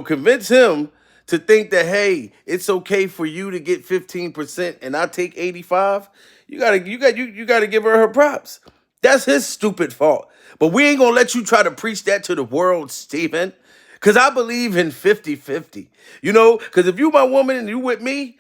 convince him to think that, hey, it's okay for you to get 15% and I take 85, you gotta give her props. That's his stupid fault. But we ain't gonna let you try to preach that to the world, Stephen. Because I believe in 50-50. Because if you my woman and you with me,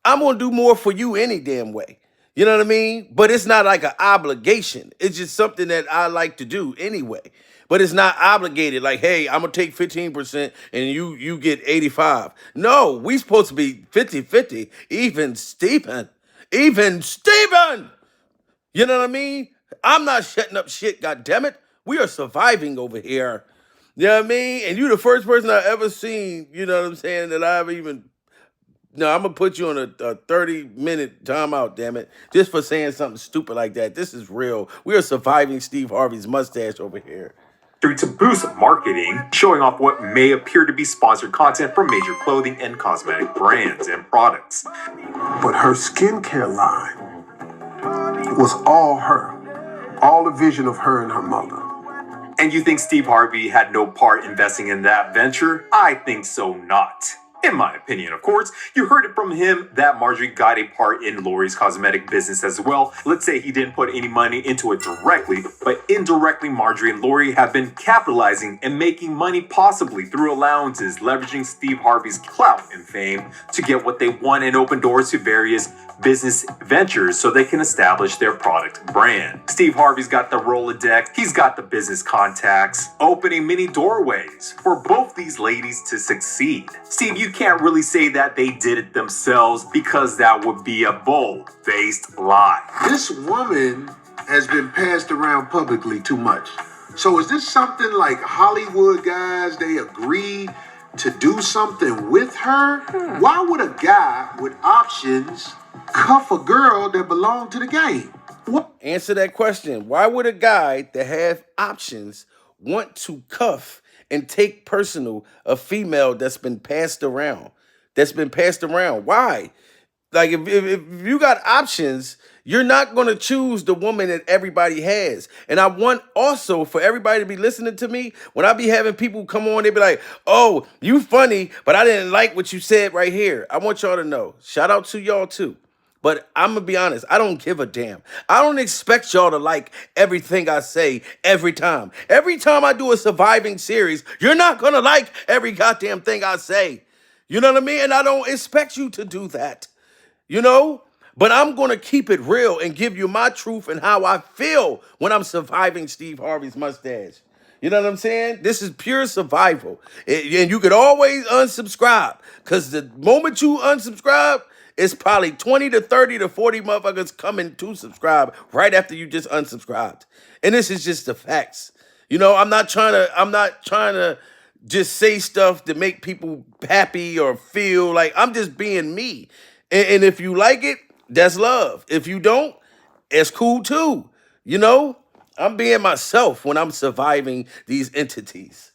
I'm gonna do more for you any damn way. You know what I mean? But it's not like an obligation. It's just something that I like to do anyway. But it's not obligated like, hey, I'm going to take 15% and you get 85. No, we supposed to be 50-50. Even Stephen. Even Stephen! You know what I mean? I'm not shutting up shit, goddammit. We are surviving over here. You know what I mean? And you the first person I've ever seen, you know what I'm saying, that I've even... No, I'm going to put you on a 30-minute timeout, damn it, just for saying something stupid like that. This is real. We are surviving Steve Harvey's mustache over here. To boost marketing, showing off what may appear to be sponsored content from major clothing and cosmetic brands and products. But her skincare line was all her. All the vision of her and her mother. And you think Steve Harvey had no part investing in that venture? I think so not. In my opinion, of course. You heard it from him that Marjorie got a part in Lori's cosmetic business as well. Let's say he didn't put any money into it directly, but indirectly Marjorie and Lori have been capitalizing and making money possibly through allowances, leveraging Steve Harvey's clout and fame to get what they want and open doors to various business ventures so they can establish their product brand. Steve Harvey's got the Rolodex, he's got the business contacts, opening many doorways for both these ladies to succeed. Steve, you can't really say that they did it themselves because that would be a bold-faced lie. This woman has been passed around publicly too much. So is this something like Hollywood guys, they agree to do something with her? Why would a guy with options cuff a girl that belonged to the game? What? Answer that question. Why would a guy that have options want to cuff and take personal a female that's been passed around? Why? Like, if you got options, you're not going to choose the woman that everybody has. And I want also for everybody to be listening to me. When I be having people come on, they be like, oh, you funny, but I didn't like what you said right here. I want y'all to know. Shout out to y'all too. But I'm going to be honest, I don't give a damn. I don't expect y'all to like everything I say every time. Every time I do a surviving series, you're not going to like every goddamn thing I say. You know what I mean? And I don't expect you to do that. But I'm going to keep it real and give you my truth and how I feel when I'm surviving Steve Harvey's mustache. You know what I'm saying? This is pure survival. And you could always unsubscribe, because the moment you unsubscribe, it's probably 20 to 30 to 40 motherfuckers coming to subscribe right after you just unsubscribed. And this is just the facts. I'm not trying to just say stuff to make people happy or feel like I'm just being me. And if you like it, that's love. If you don't, it's cool too. I'm being myself when I'm surviving these entities.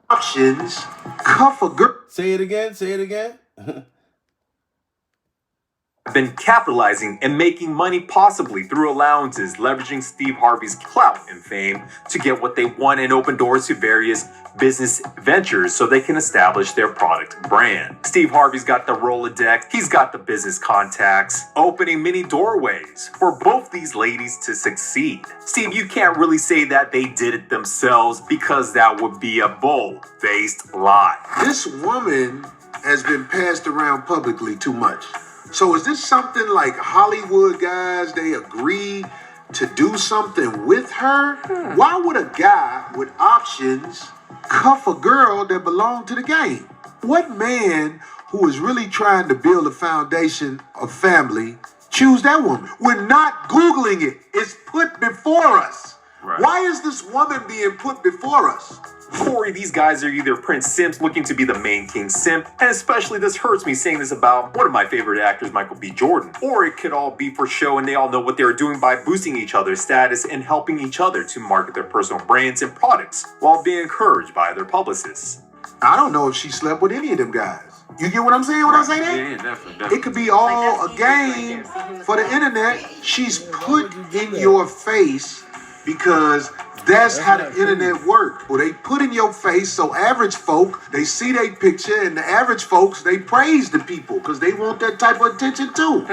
Options, cuff a girl. Say it again. been capitalizing and making money possibly through allowances, leveraging Steve Harvey's clout and fame to get what they want and open doors to various business ventures so they can establish their product brand. Steve Harvey's got the Rolodex, he's got the business contacts, opening many doorways for both these ladies to succeed. Steve, you can't really say that they did it themselves because that would be a bold-faced lie. This woman has been passed around publicly too much. So is this something like Hollywood guys, they agree to do something with her? Why would a guy with options cuff a girl that belonged to the game? What man who is really trying to build a foundation of family choose that woman? We're not Googling it. It's put before us. Right. Why is this woman being put before us? Corey, these guys are either Prince Simps looking to be the main king simp, and especially this hurts me saying this about one of my favorite actors, Michael B. Jordan, or it could all be for show and they all know what they're doing by boosting each other's status and helping each other to market their personal brands and products while being encouraged by their publicists. I don't know if she slept with any of them guys. You get what I'm saying when I say that? Yeah, definitely. It could be all a game for the internet. She's put in your face because that's how the internet works. Well, they put in your face so average folk, they see their picture, and the average folks, they praise the people because they want that type of attention too.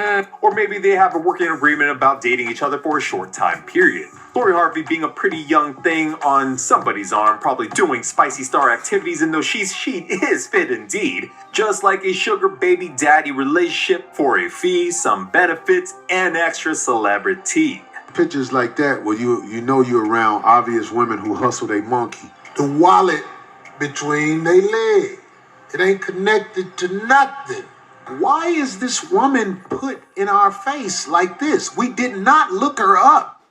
Or maybe they have a working agreement about dating each other for a short time period. Lori Harvey being a pretty young thing on somebody's arm, probably doing spicy star activities, and though she is fit indeed. Just like a sugar baby daddy relationship for a fee, some benefits, and extra celebrity. Pictures like that where you know you're around obvious women who hustle they monkey. The wallet between their legs. It ain't connected to nothing. Why is this woman put in our face like this? We did not look her up.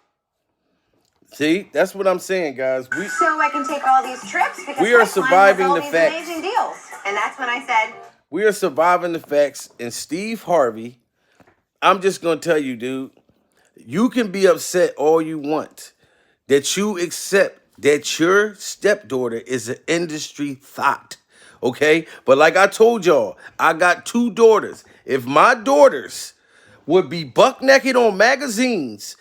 See, that's what I'm saying, guys. So I can take all these trips because we are surviving all the these facts. amazing deals. And that's when I said, we are surviving the facts. And Steve Harvey, I'm just gonna tell you, dude. You can be upset all you want that you accept that your stepdaughter is an industry thot, okay? But like I told y'all, I got 2 daughters. If my daughters would be buck naked on magazines,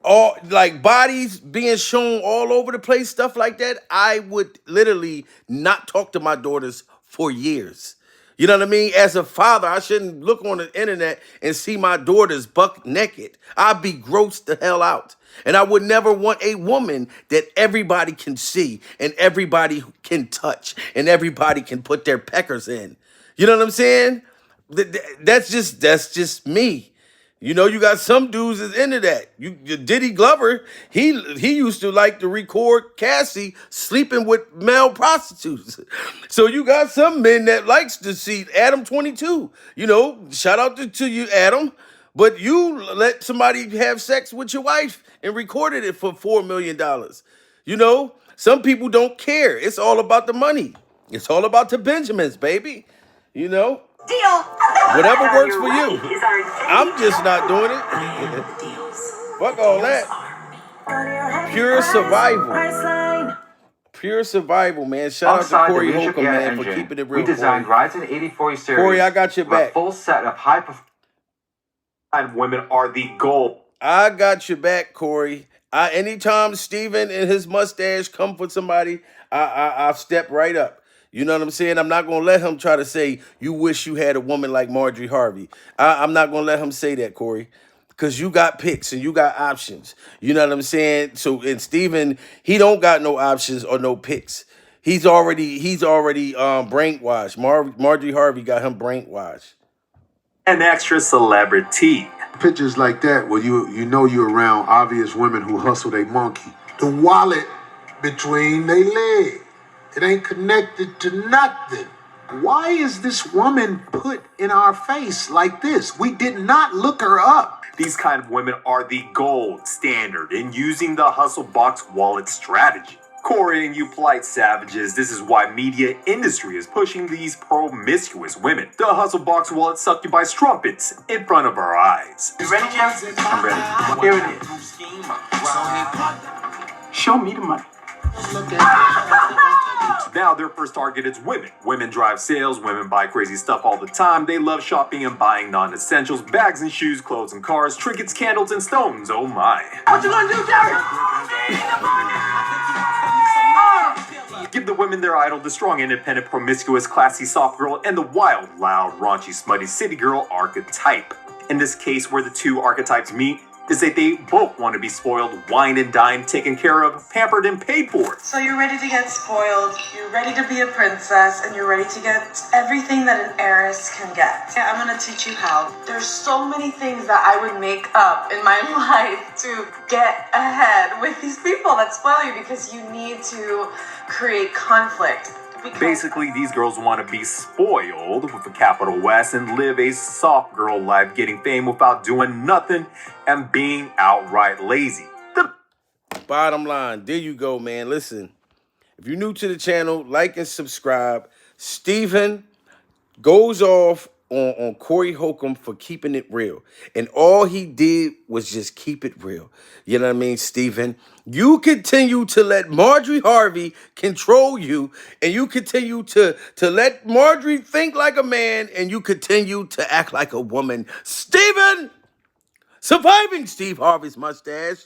all like bodies being shown all over the place, stuff like that, I would literally not talk to my daughters for years. You know what I mean? As a father, I shouldn't look on the internet and see my daughters buck naked. I'd be grossed the hell out. And I would never want a woman that everybody can see and everybody can touch and everybody can put their peckers in. You know what I'm saying? That's just me. You know, you got some dudes that's into that. Diddy Glover, he used to like to record Cassie sleeping with male prostitutes. So you got some men that likes to see Adam 22. You know, shout out to you, Adam. But you let somebody have sex with your wife and recorded it for $4 million. You know, some people don't care. It's all about the money. It's all about the Benjamins, baby. You know? deal. Whatever works for you. I'm just not doing it. Fuck all that. Pure survival. Pure survival, man. Shout out to Corey Holcomb, man, for keeping it real. We designed Ryzen 84 series. Corey, I got your back. A full set of high performance women are the goal. I got your back, Corey. Anytime Steven and his mustache come for somebody, I'll step right up. You know what I'm saying? I'm not going to let him try to say, you wish you had a woman like Marjorie Harvey. I'm not going to let him say that, Corey. Because you got picks and you got options. You know what I'm saying? So, and Steven, he don't got no options or no picks. He's already brainwashed. Marjorie Harvey got him brainwashed. An extra celebrity. Pictures like that where you know you're around obvious women who hustle they monkey. The wallet between their legs. It ain't connected to nothing. Why is this woman put in our face like this? We did not look her up. These kind of women are the gold standard in using the hustle box wallet strategy. Corey and you polite savages, this is why media industry is pushing these promiscuous women. The hustle box wallet succubus trumpets in front of our eyes. You ready, Jim? I'm ready. Here it is. Show me the money. Now their first target is women. Women drive sales, women buy crazy stuff all the time. They love shopping and buying non-essentials, bags and shoes, clothes and cars, trinkets, candles and stones. Oh my. What you gonna do, Jerry? Give the women their idol, the strong, independent, promiscuous, classy, soft girl, and the wild, loud, raunchy, smutty city girl archetype. In this case, where the two archetypes meet, is that they both want to be spoiled, wined and dined, taken care of, pampered and paid for. So you're ready to get spoiled, you're ready to be a princess, and you're ready to get everything that an heiress can get. Yeah, I'm gonna teach you how. There's so many things that I would make up in my life to get ahead with these people that spoil you, because you need to create conflict. Basically, these girls want to be spoiled with a capital S and live a soft girl life, getting fame without doing nothing and being outright lazy. Bottom line, there you go, man. Listen, if you're new to the channel, like and subscribe. Steven goes off on Corey Holcomb for keeping it real. And all he did was just keep it real. You know what I mean, Steven? You continue to let Marjorie Harvey control you, and you continue to let Marjorie think like a man, and you continue to act like a woman. Steven! Surviving Steve Harvey's mustache.